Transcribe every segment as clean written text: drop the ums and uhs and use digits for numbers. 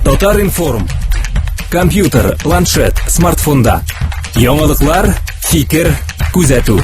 Татар-информ. Компьютер, планшет, смартфонда. Яңалыклар, фикер, күзәтү.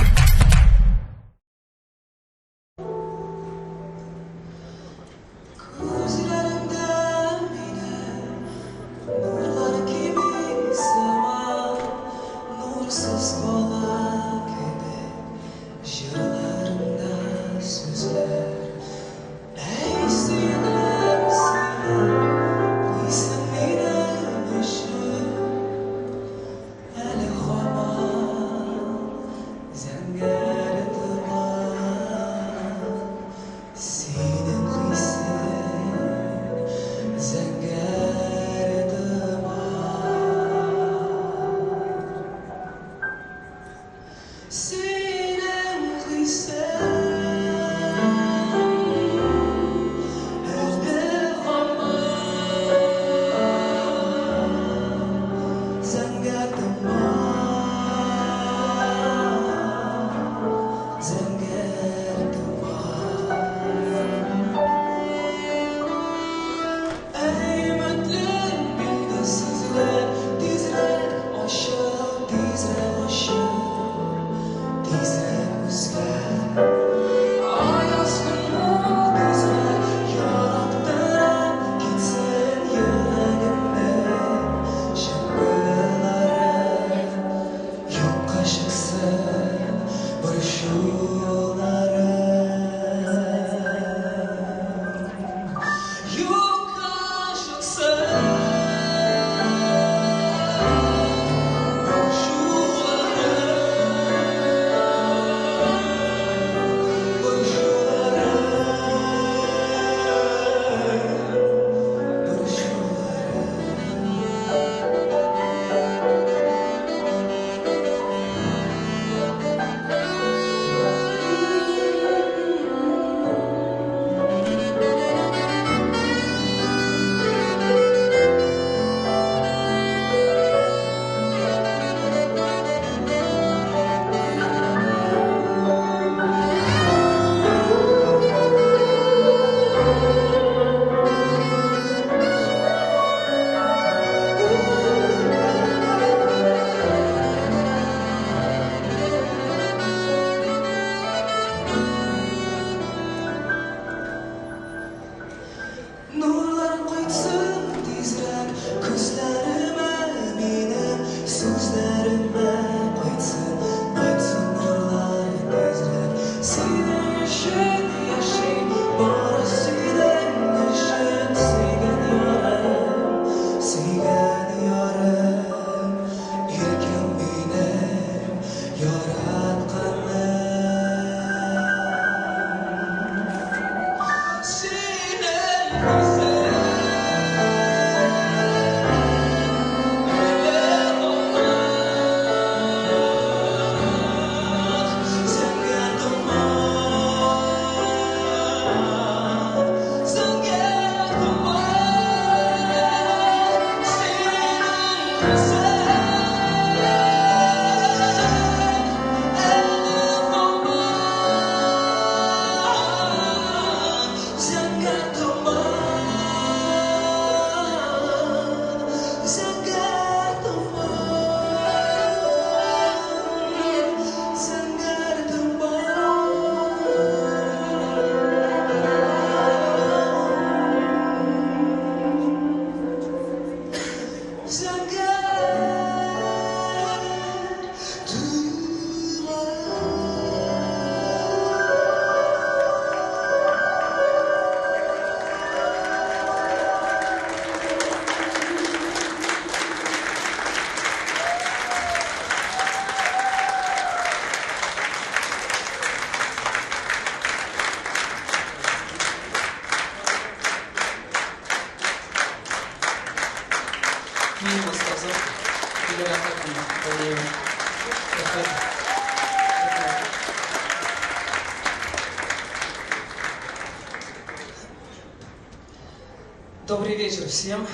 Добрый вечер всем.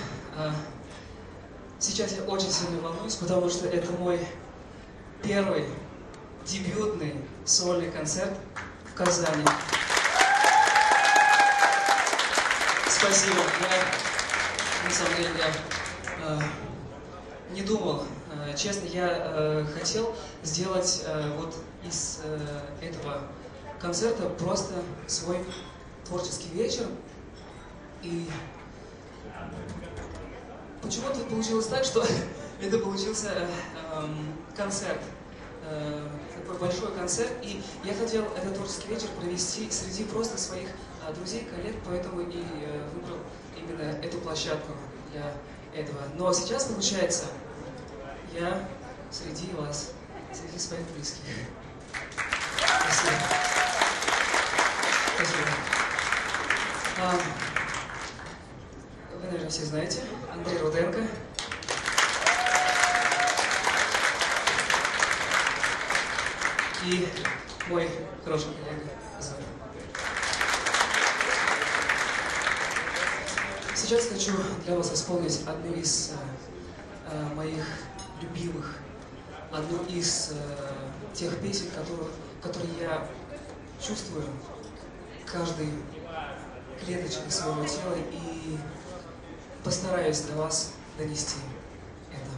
Сейчас я очень сильно волнуюсь, потому что это мой первый дебютный сольный концерт в Казани. Спасибо. На самом деле я не думал. Честно, я хотел сделать вот из этого концерта просто свой творческий вечер. И почему-то получилось так, что это получился концерт, такой большой концерт. И я хотел этот творческий вечер провести среди просто своих друзей, коллег, поэтому и выбрал именно эту площадку для этого. Но сейчас, получается, я среди вас, среди своих близких. Спасибо. Спасибо. Вы, наверное, все знаете, Андрей Руденко. И мой хороший коллега Зоя. Сейчас хочу для вас исполнить одну из моих любимых, одну из тех песен, которые я чувствую каждой клеточкой своего тела и постараюсь до вас донести это.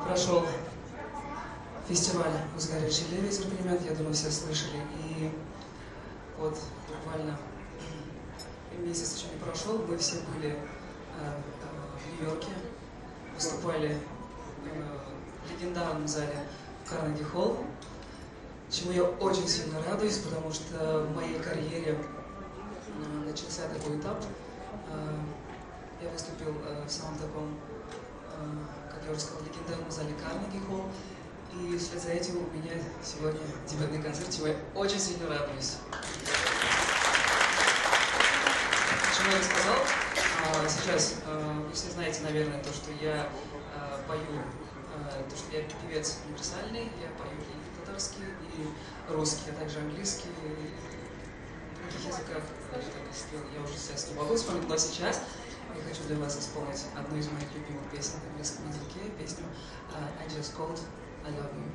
Прошел фестиваль «Узгородский ветер-племянт», я думаю, все слышали. И вот буквально месяц еще не прошел, мы все были в Нью-Йорке, выступали в легендарном зале Карнеги-Холл, чему я очень сильно радуюсь, потому что в моей карьере начался такой этап. Я выступил в самом таком, как я уже сказал, легендарном зале Карнеги-Холл, и вслед за этим у меня сегодня дебютный концерт, чему я очень сильно радуюсь. Почему я это сказал? Сейчас вы все знаете, наверное, то, что я пою, то, что я певец универсальный, я пою и татарский, и русский, а также английский, и в других языках, я уже сейчас не могу вспомнить, но сейчас я хочу для вас исполнить одну из моих любимых песен на английском языке, песню I Just Called I Love You.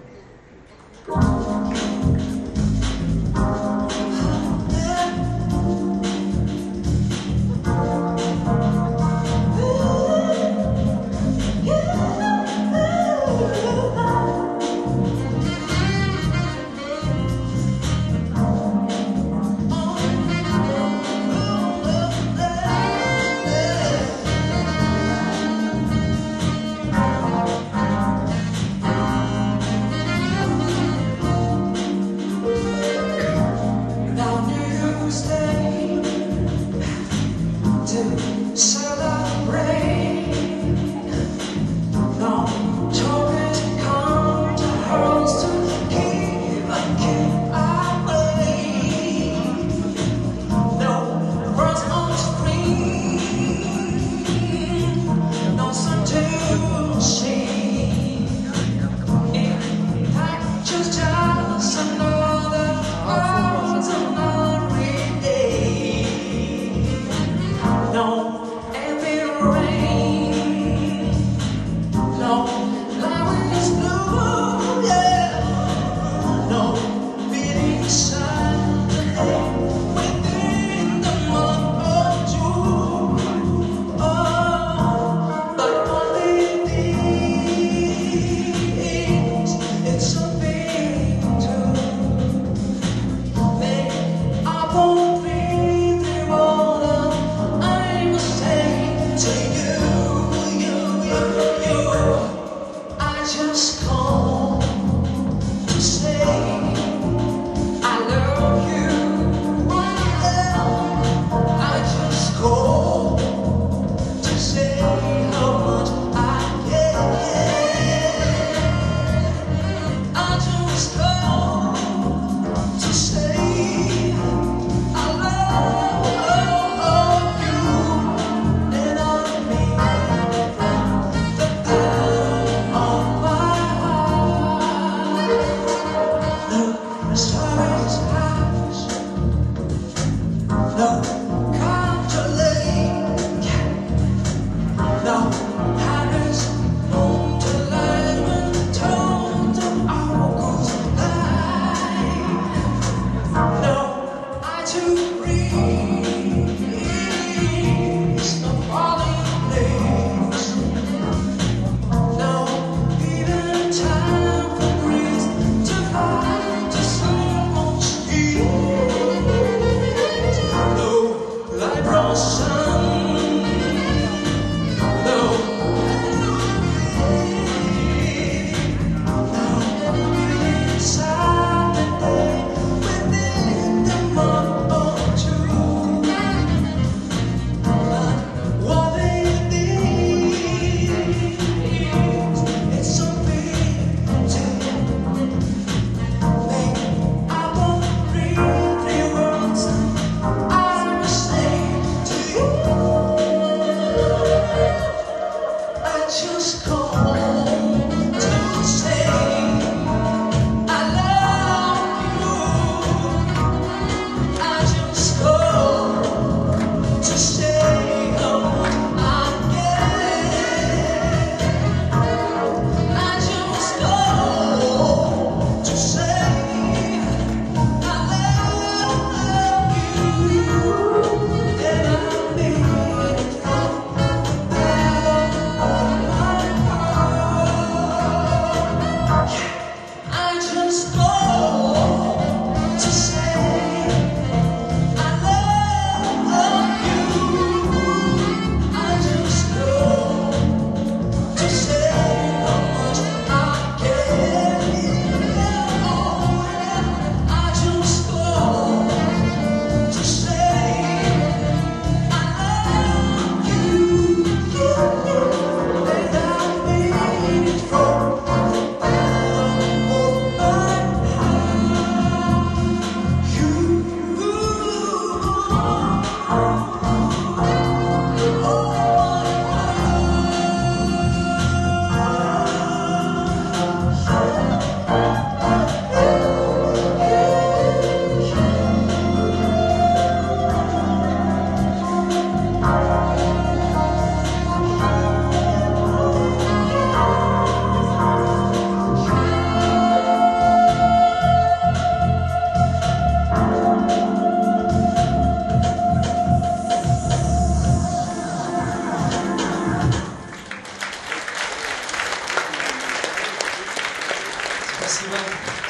Спасибо.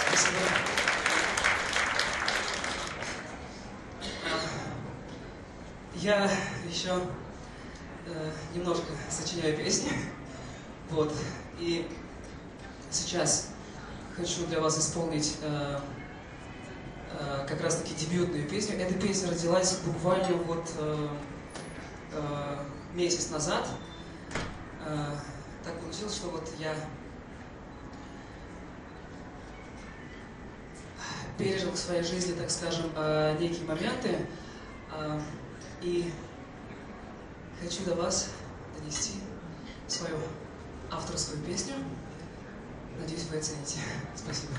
Спасибо. Я еще немножко сочиняю песни. Вот. И сейчас хочу для вас исполнить как раз-таки дебютную песню. Эта песня родилась буквально вот месяц назад. Так получилось, что вот я пережил в своей жизни, так скажем, некие моменты, и хочу до вас донести свою авторскую песню. Надеюсь, вы оцените. Спасибо.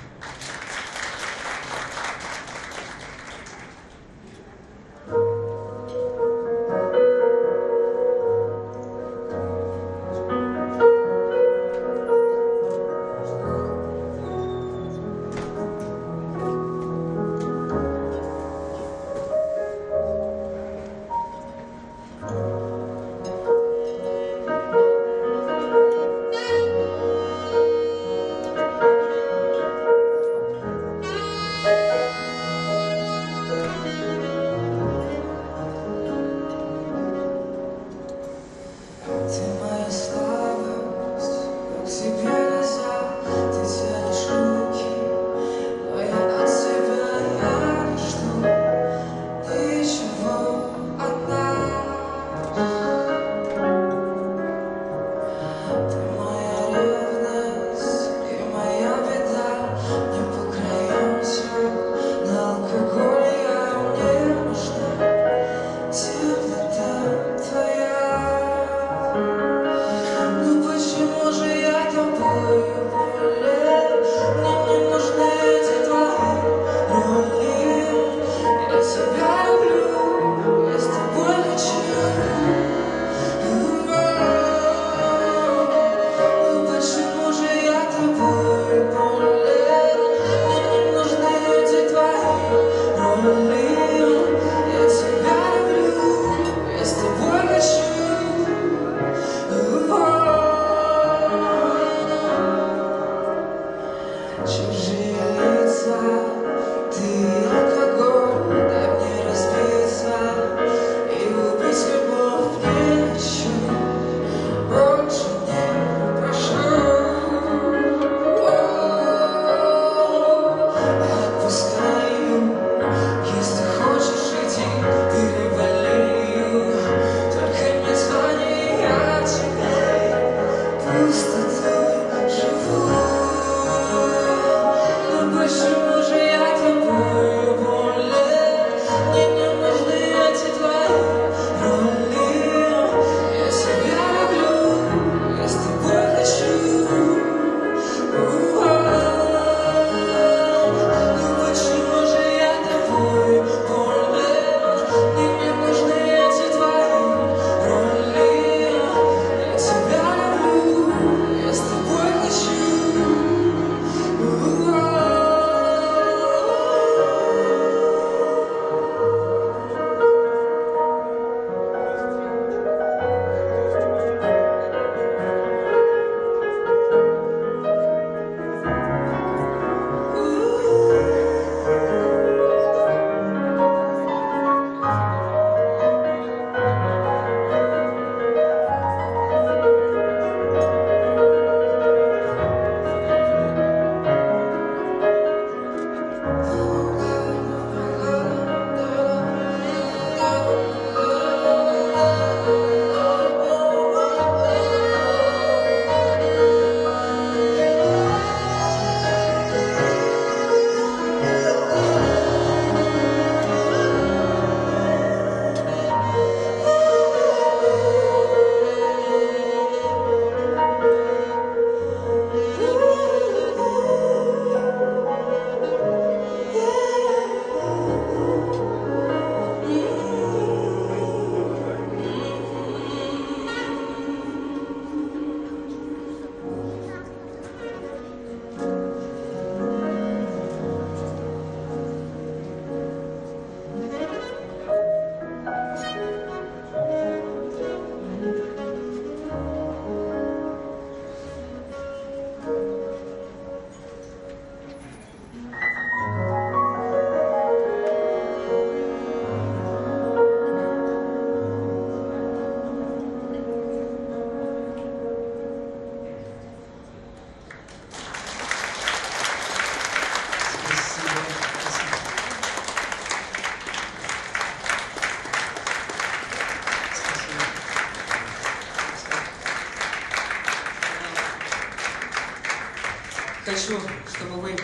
Хочу, чтобы вы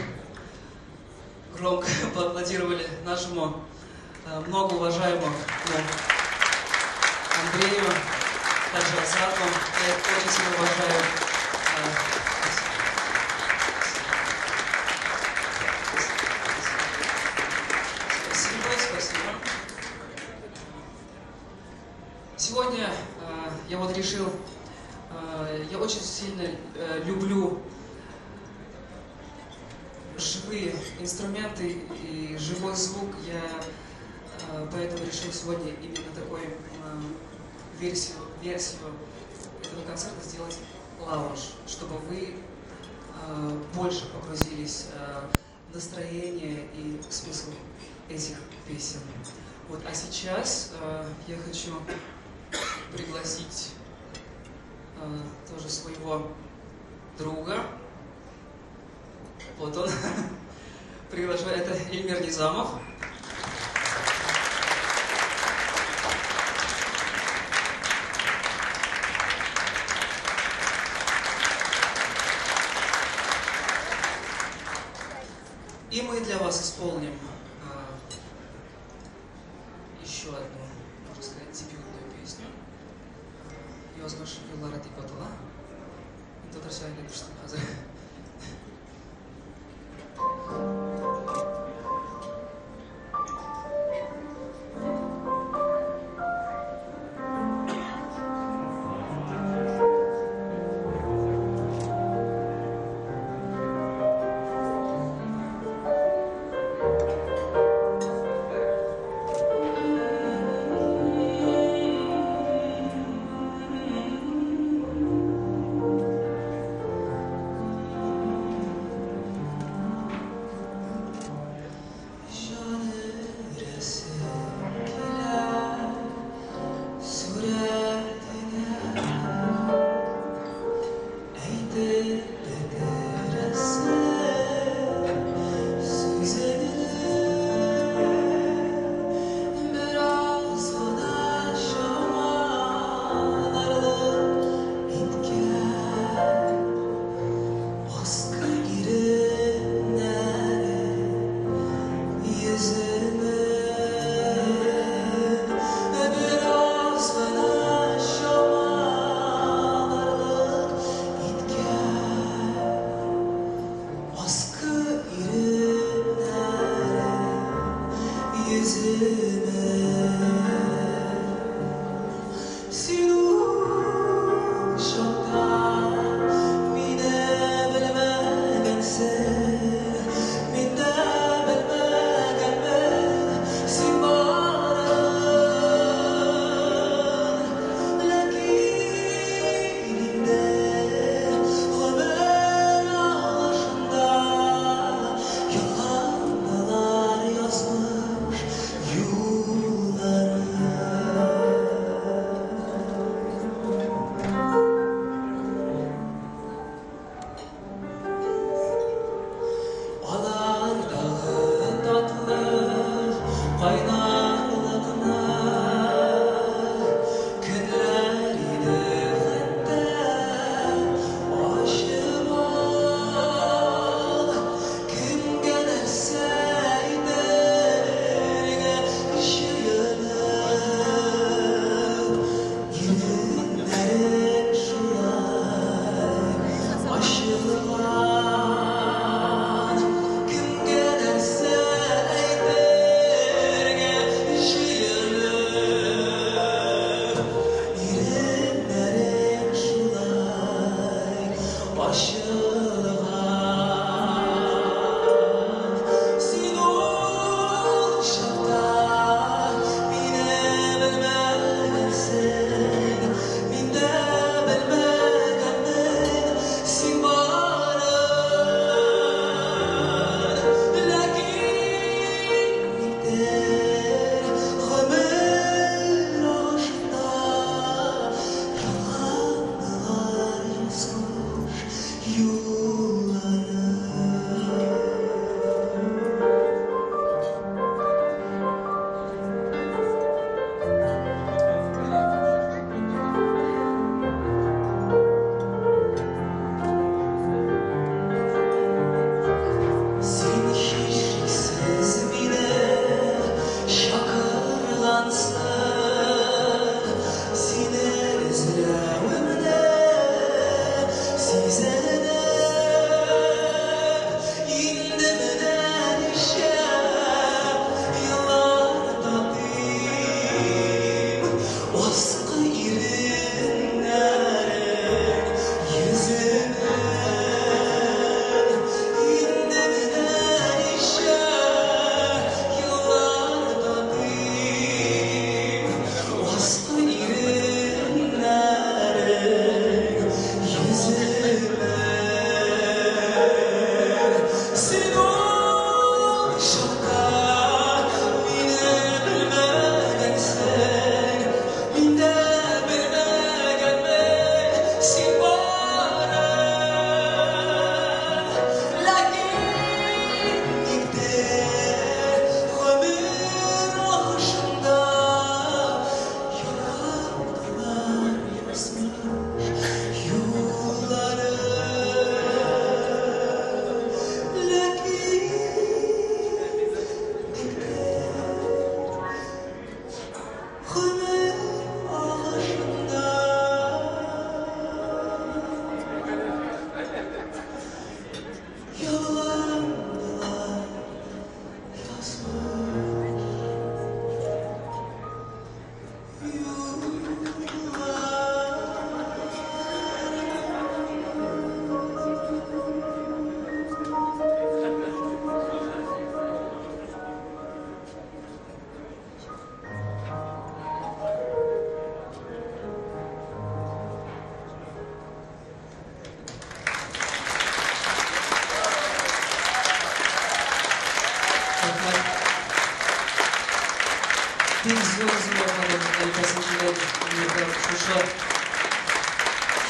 громко поаплодировали нашему многоуважаемому Андрею, также Азату. Я очень сильно уважаю. Спасибо. Сегодня я вот решил, я очень сильно люблю живые инструменты и живой звук. Я поэтому решил сегодня именно такую версию этого концерта сделать лаунж, чтобы вы больше погрузились в настроение и смысл этих песен. Вот, а сейчас я хочу пригласить тоже своего друга. Вот он. Приглашаю. Это Эльмир Низамов. И мы для вас исполним еще одну, можно сказать, дебютную песню. Yazmış yıllara dik atıla. Тут рассчитывали, что назад.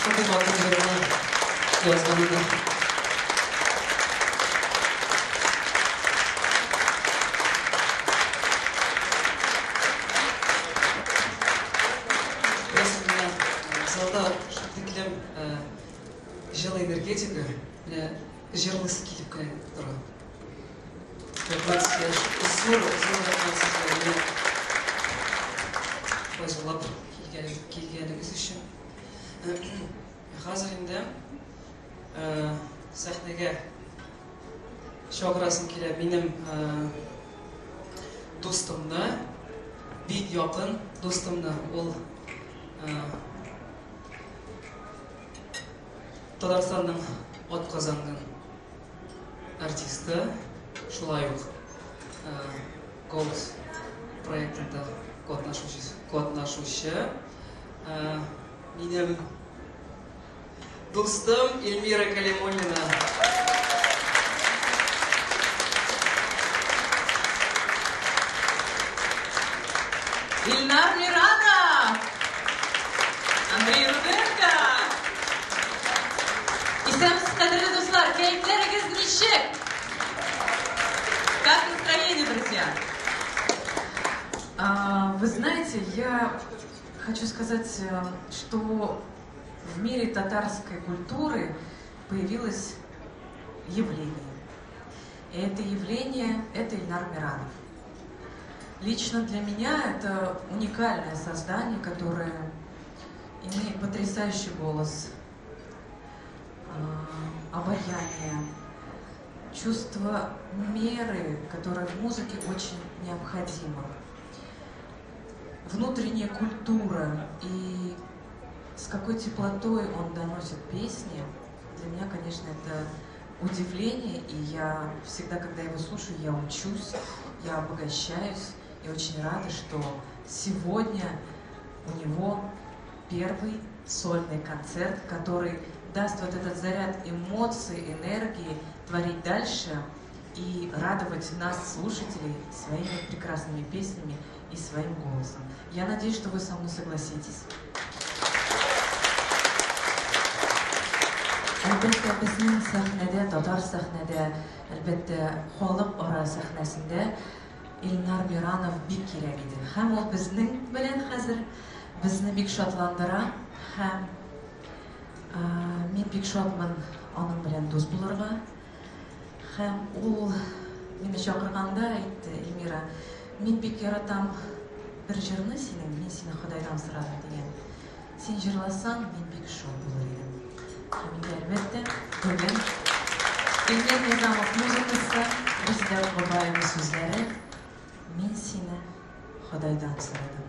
Шоқи матын жырына жазғанында. Залда шықты жылы энергетика, жерлысы келіп кәне тұрған. Зор рахмет ойлап келгеніңіз үшін. Қазір енді сахнеге шоғырасым келе менің достымны, бик якын достымны, ол Татарстанның атказанган артисты, шулай ук Голос проектында катнашучы минем достым Эльмира Калимуллина. Ильнар Миранов, Андрей Руденко. Исәмсез кадерле дуслар, кәефләрегез ничек? Как настроение, друзья? Вы знаете, я хочу сказать, что в мире татарской культуры появилось явление. И это явление – это Ильнар Миранов. Лично для меня это уникальное создание, которое имеет потрясающий голос, обаяние, чувство меры, которое в музыке очень необходимо, внутренняя культура и с какой теплотой он доносит песни. Для меня, конечно, это удивление, и я всегда, когда его слушаю, я учусь, я обогащаюсь. И очень рада, что сегодня у него первый сольный концерт, который даст вот этот заряд эмоций, энергии, творить дальше и радовать нас, слушателей, своими прекрасными песнями и своим голосом. Я надеюсь, что вы со мной согласитесь. Әлбәттә, безнең сәхнәдә, татар сәхнәдә, әлбәттә, халык ара сәхнәсендә Ильнар Миранов бик кирәк иде. Һәм ул безнең белән хәзер безне бик шатландыра. Һәм мин бик шатмын аның белән дус булырга. Һәм ул мине чакырганда әйтте: Эльмира, мин бик яратам бер җырны синең, мин сине Ходайдан сорадым дигән. Син җырласаң, мин бик шат булыр идем. Һәм әлбәттә, бүген Эльмир Низамов музыкасы, Резидә Бабаева сүзләре, мин сине Ходайдан сорадым.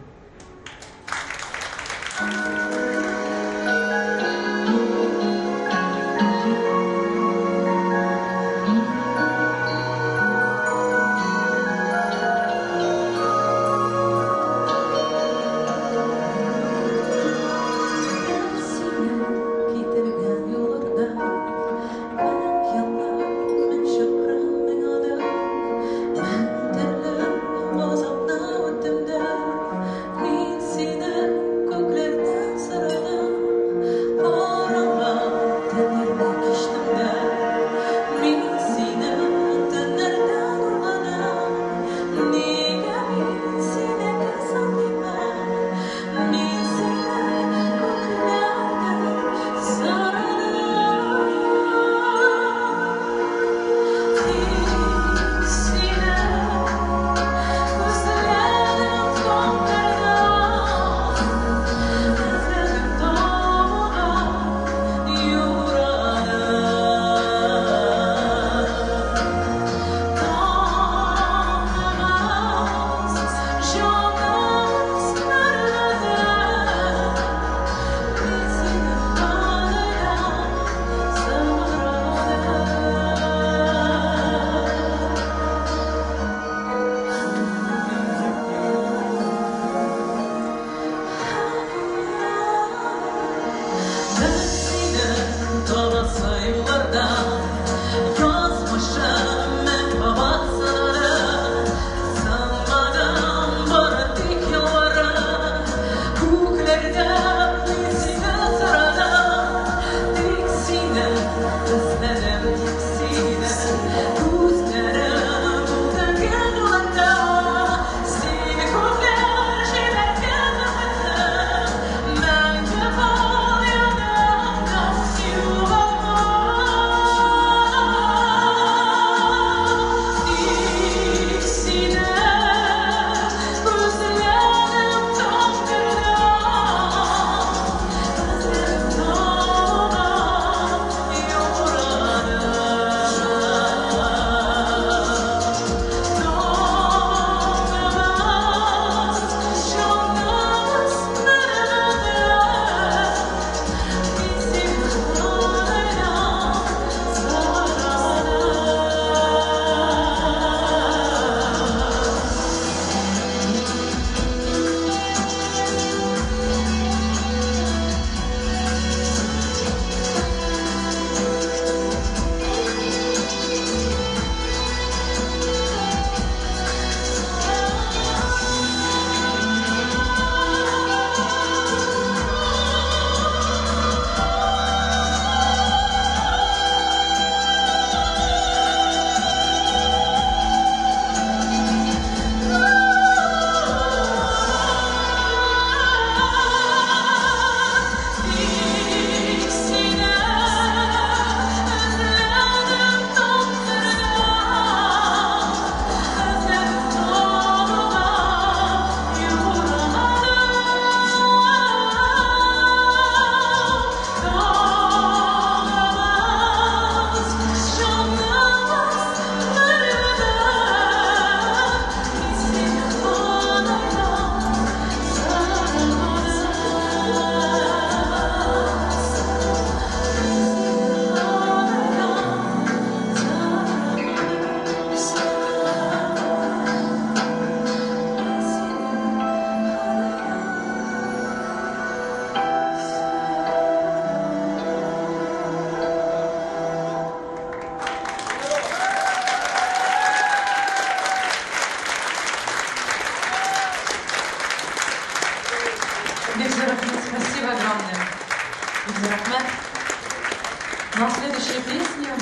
песня,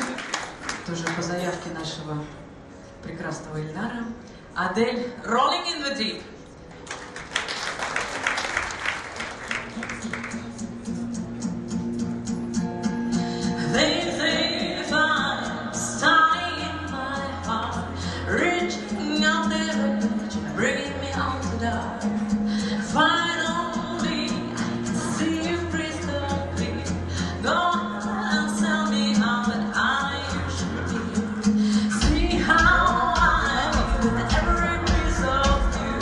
тоже по заявке нашего прекрасного Ильнара. Адель «Rolling in the Deep». They say if I'm starting in my heart, reaching out there, bringing me out to die. Finally, I can see you crystal clear. Go on and tell me how that I should be. See how I feel with every piece of you.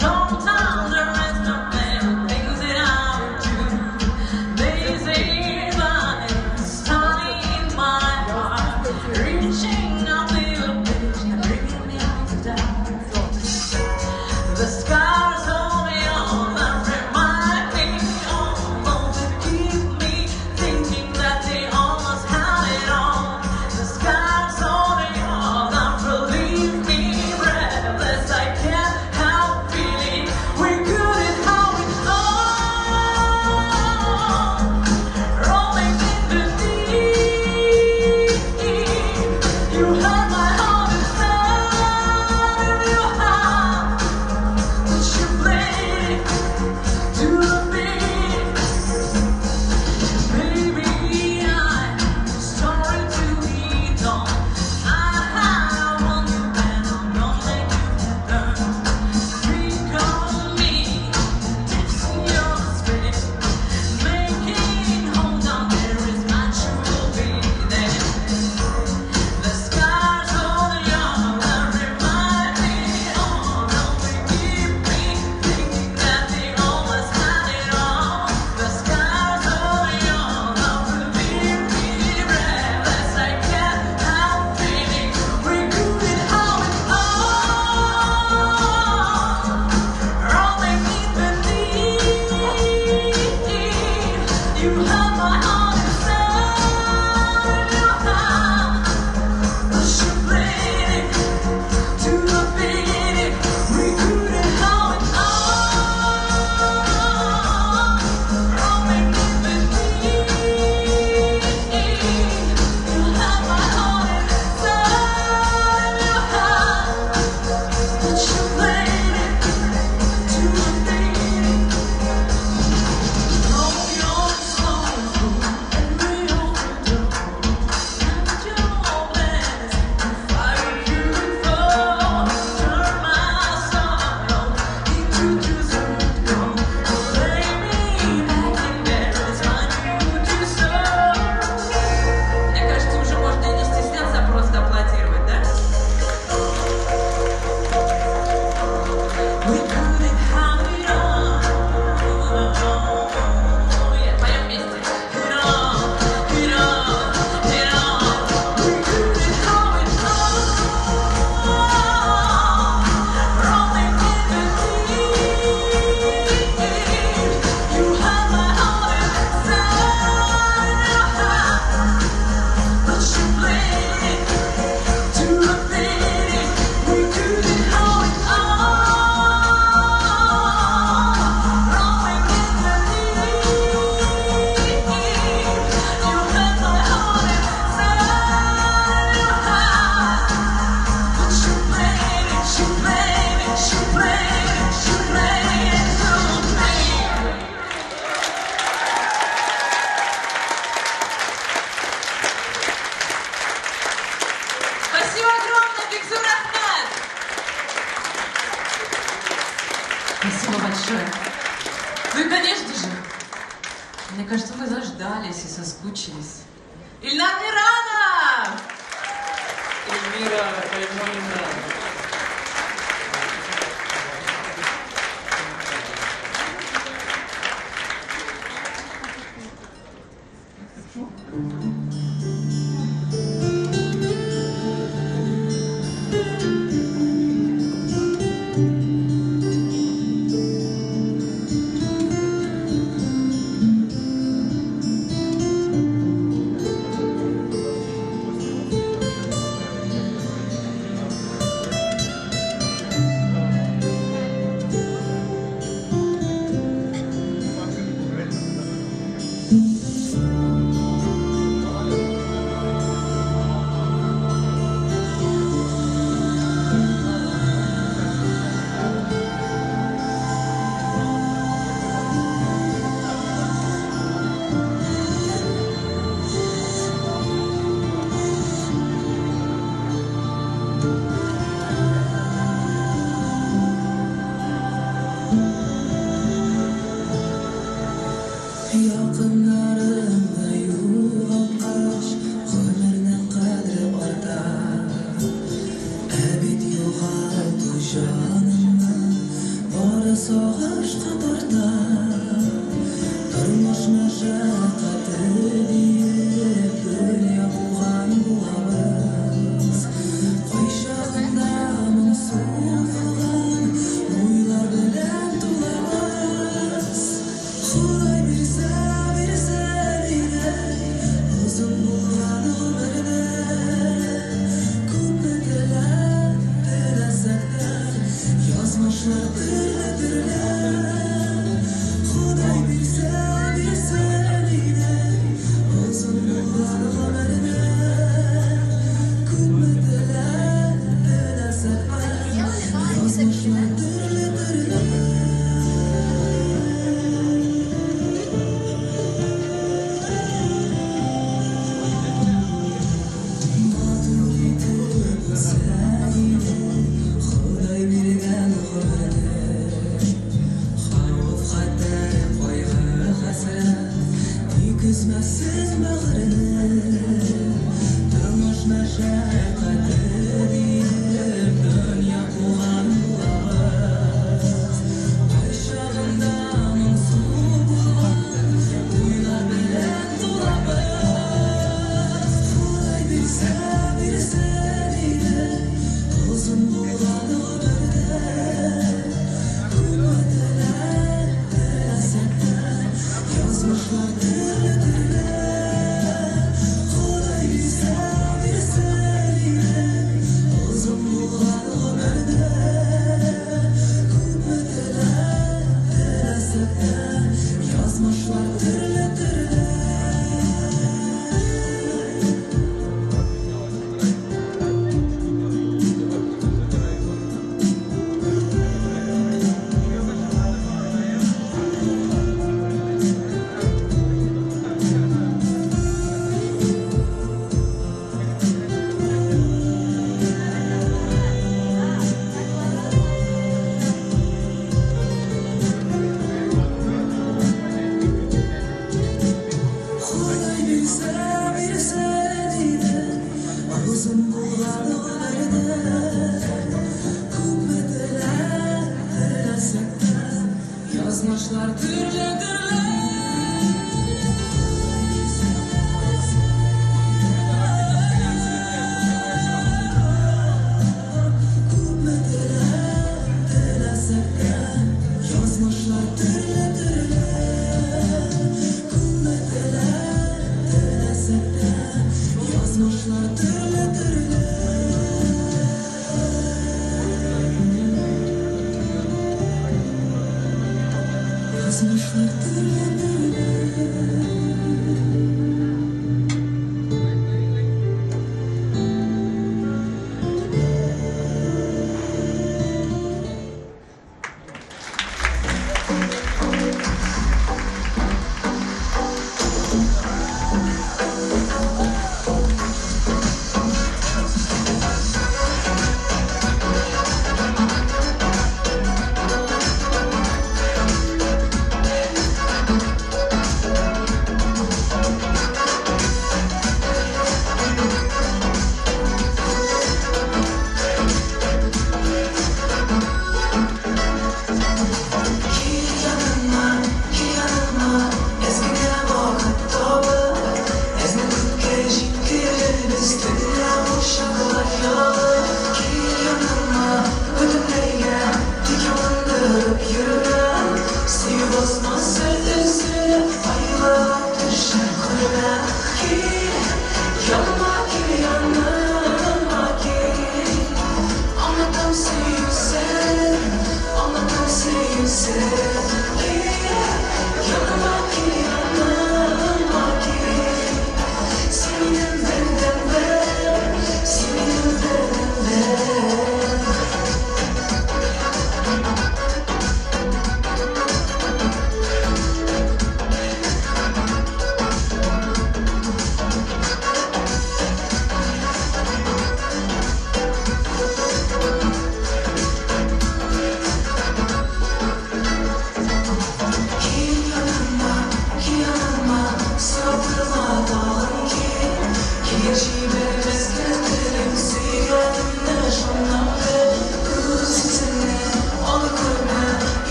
Don't underestimate the things that I would do. They say if I'm starting in my heart, reaching out there, bringing me out to die. The scars on me all that remind me all that keep me thinking that they almost had it all. The scars on me all that relieve me breathless. I can't help feeling we're good at how it all. Rolling in the deep, you have my heart inside of your heart. But you played it to the beat. Baby, I'm sorry to be done. I want you and I know that you have learned. Think of me, dancing your spirit, making hold on. There is much you will be there. The scars on your that remind me all that we keep me thinking that they always had it all. The scars on your that relieve me breathless. I can't help feeling we're good at how it all. Rolling in the deep, you have my heart inside your heart. But you played it to the beat. We couldn't hold it all. Rolling in the deep, you have my heart inside your heart. But you played it to the beat. Know your soul and we open the door. And your blessing fire beautiful. Turn my sorrow into dessert. Come lay me back in bed. It's my new dessert. Мне кажется, уже можно и не стесняться, а просто аплодировать, да? We couldn't have it all. Yeah, поем вместе. It all, it all, it all. We couldn't have it all. Rolling in the deep, you have my heart inside your heart. But you played it to the beat. We couldn't hold it all. Rolling in the deep, you have my heart inside your heart. But you played it, you played it, you played it, you played it to me. Спасибо огромное, Бигзур Ахмед! Спасибо большое. Ну и, конечно же, мне кажется, мы заждались и соскучились. Ильнар Миранов! Эльмира Каймовна. Yazmışlar türlüdürler.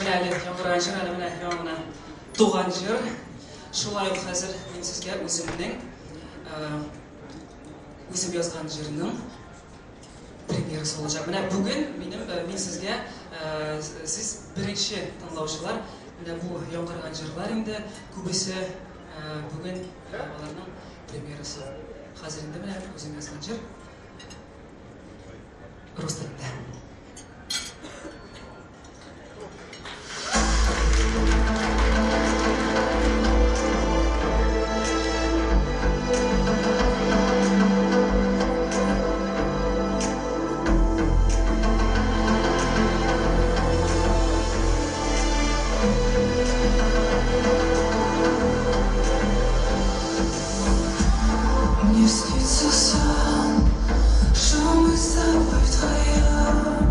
Менә әле яңгыраган җыр, әле менә яңгына туган җыр. Шулай ук хәзер мин сезгә үзем язган җырның премьерасы булачак. Менә бүген мин сезгә сез беренче тыңлаучылар, менә бу яңгыраган җырлар инде күбесе бүген аларның премьерасы. Хәзер инде менә үзем язган җыр рус телендә. Мне снится сон, что мы с тобой вдвоем.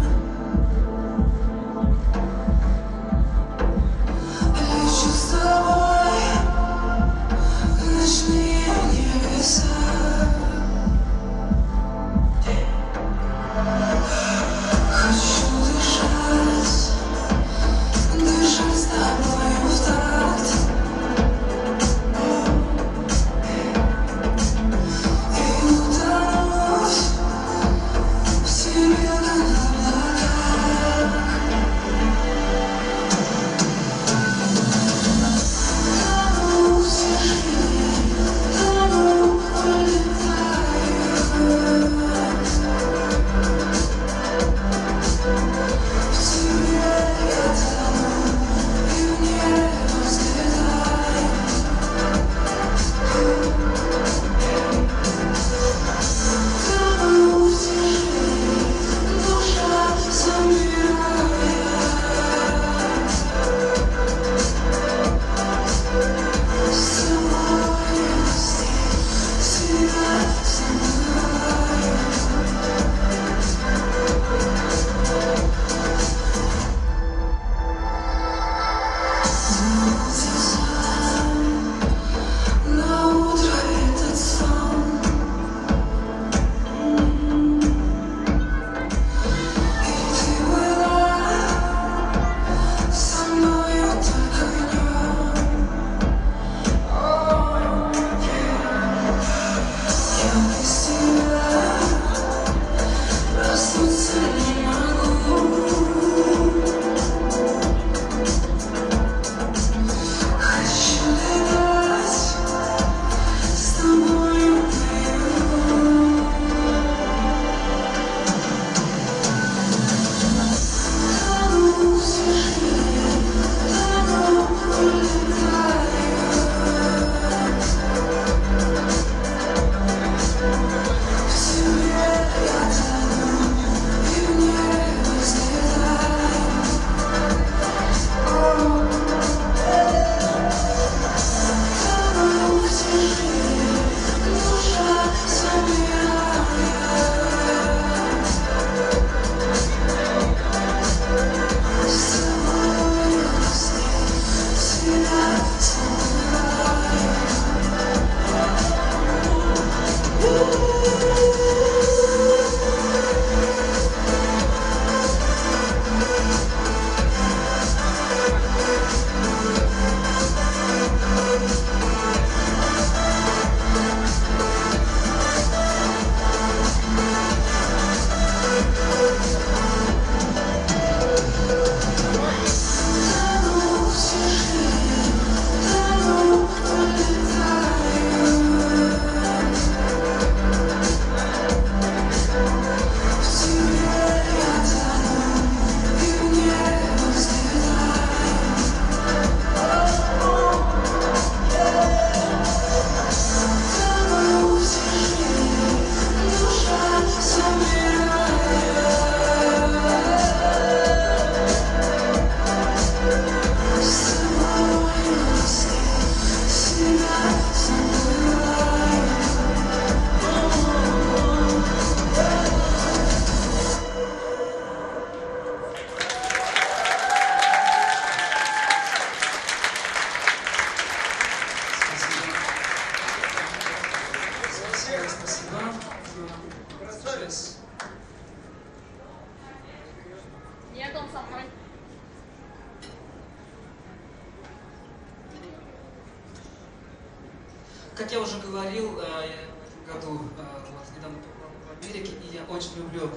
как я уже говорил, я в этом году вот, недавно побывал в Америке, и я очень люблю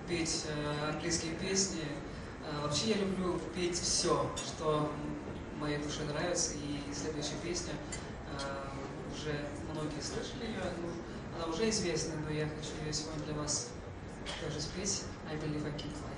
петь английские песни. Вообще я люблю петь все, что моей душе нравится, и следующая песня, уже многие слышали ее, она уже известна, но я хочу ее сегодня для вас тоже спеть. I believe I can fly.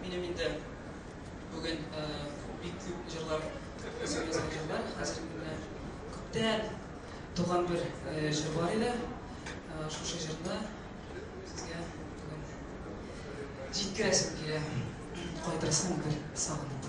Менің енді бүгін бик көп жырлар сөйлескен жырлар. Қазір көптен туған бір жыр бар еді. Шушы жырда сізге бүгін жеткізсем келе қойдырсам бір сағынып.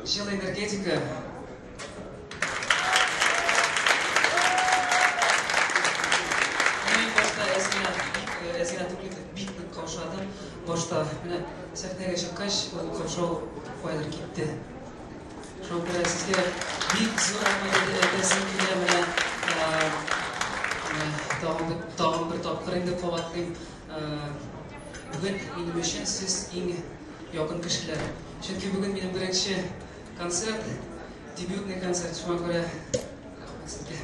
Жыл энергетика. Мен башта әзгена түклетіп битнің қаушадым. Башта сәхнеге шыққаш, ол қаушау қойдыр кетті. Шоңқыра сізге бит зор әдесін келе тағым бір тапқыр енді қабаттым. Бүгін менің үшін сіз ең yakın kişiler. Çünkü bugün benim birinci konser, debütный konser. Şuna göre rahmet sizге.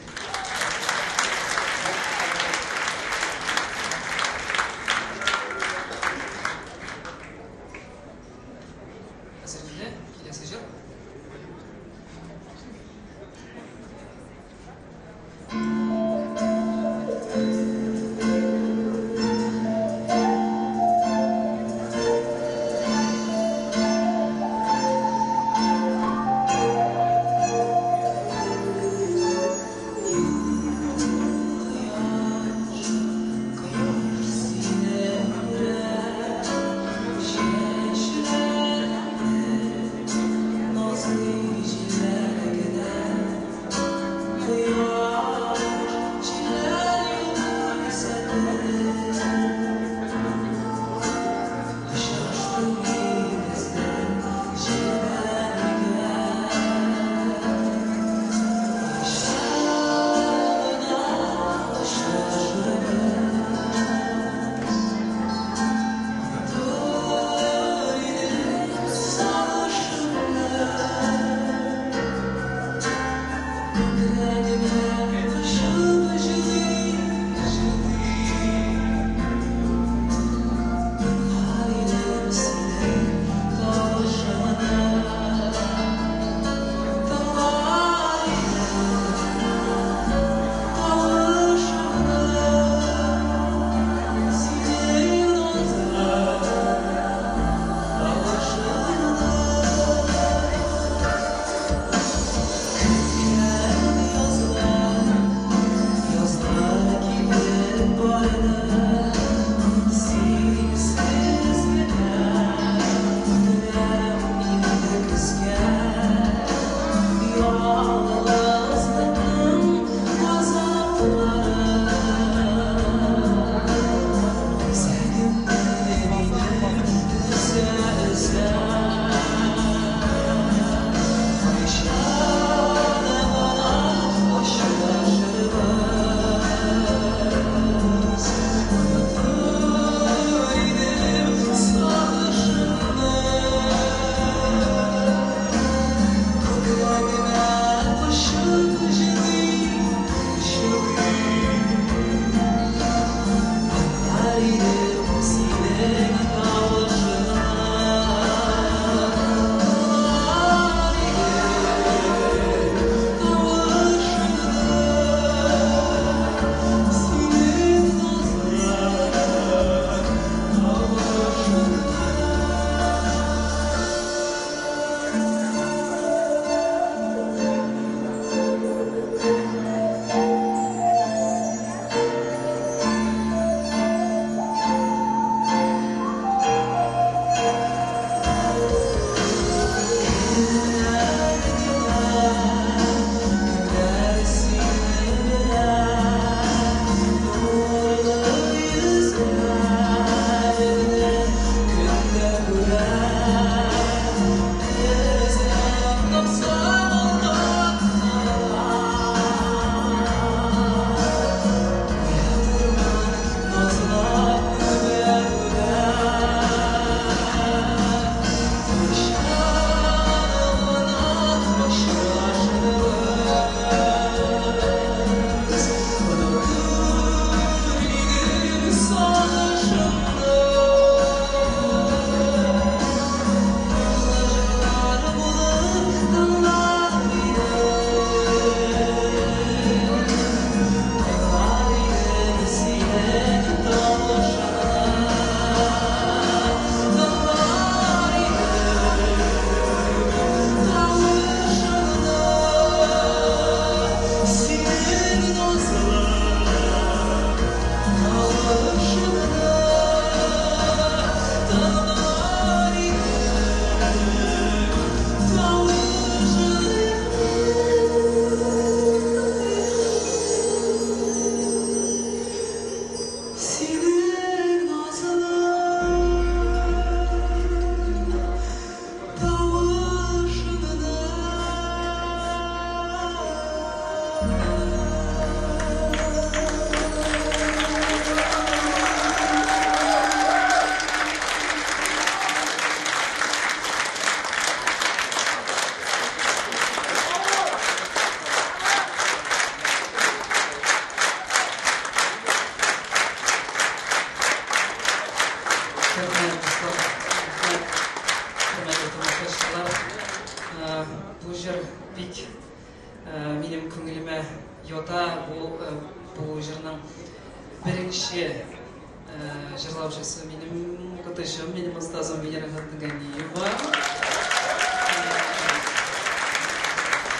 жырлаучысы менің кытышым, менің ұстазым Венера Хатынганиева.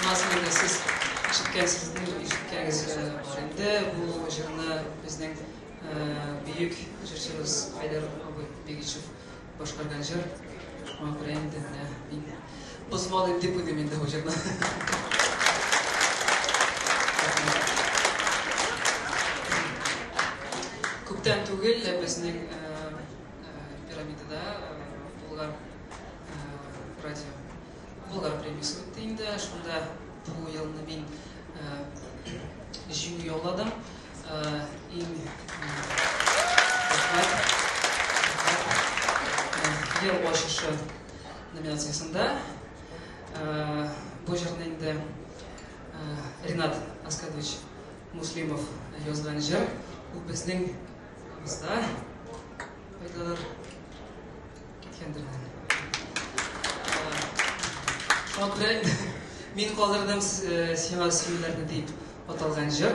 Масында сіз ишіткәңіз бар енді. Бұл жырны біздің бүйік жыршымыз Айдар Бегичев башқарған жыр. Шуңа көрі енді мен бұзмалы деп өдім енді бұл жырны. Күптән түгел безнең пирамидада Болгар премиясы үтте инде. Шунда бу елны мин җиңү яуладым. Иң ел ачышы номинациясында. Бу җырны инде Ринат Аскадович Муслимов язган җыр. Ул безнең бизда кайдадыр киткәндер. Шуңа күрә мин калдырдым сиңа сөйләрне дип аталган җыр.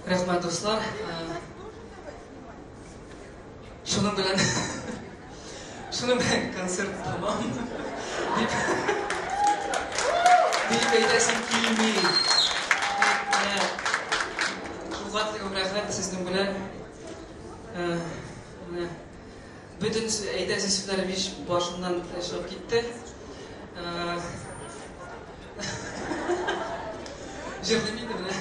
Рахмат, достар. Шуның белән концерт тамам. Дип әйтәсем килми. Шулга күп рәхмәт сезнең белән. Бүтән әйтәсе сүзләрем һич башымнан чыгып китте. Җырлыйм инде менә.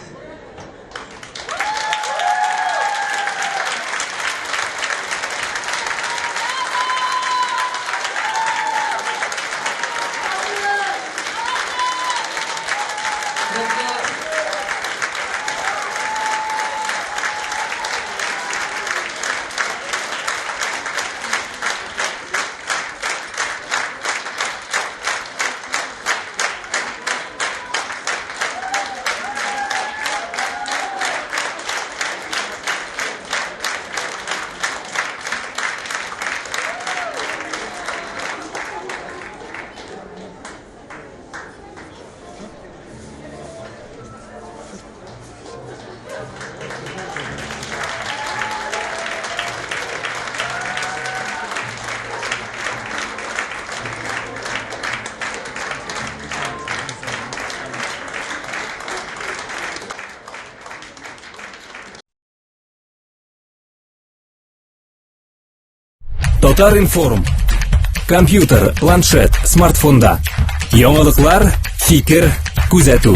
Татар-информ. Компьютер, планшет, смартфонда. Яңалыклар, фикер, күзәтү.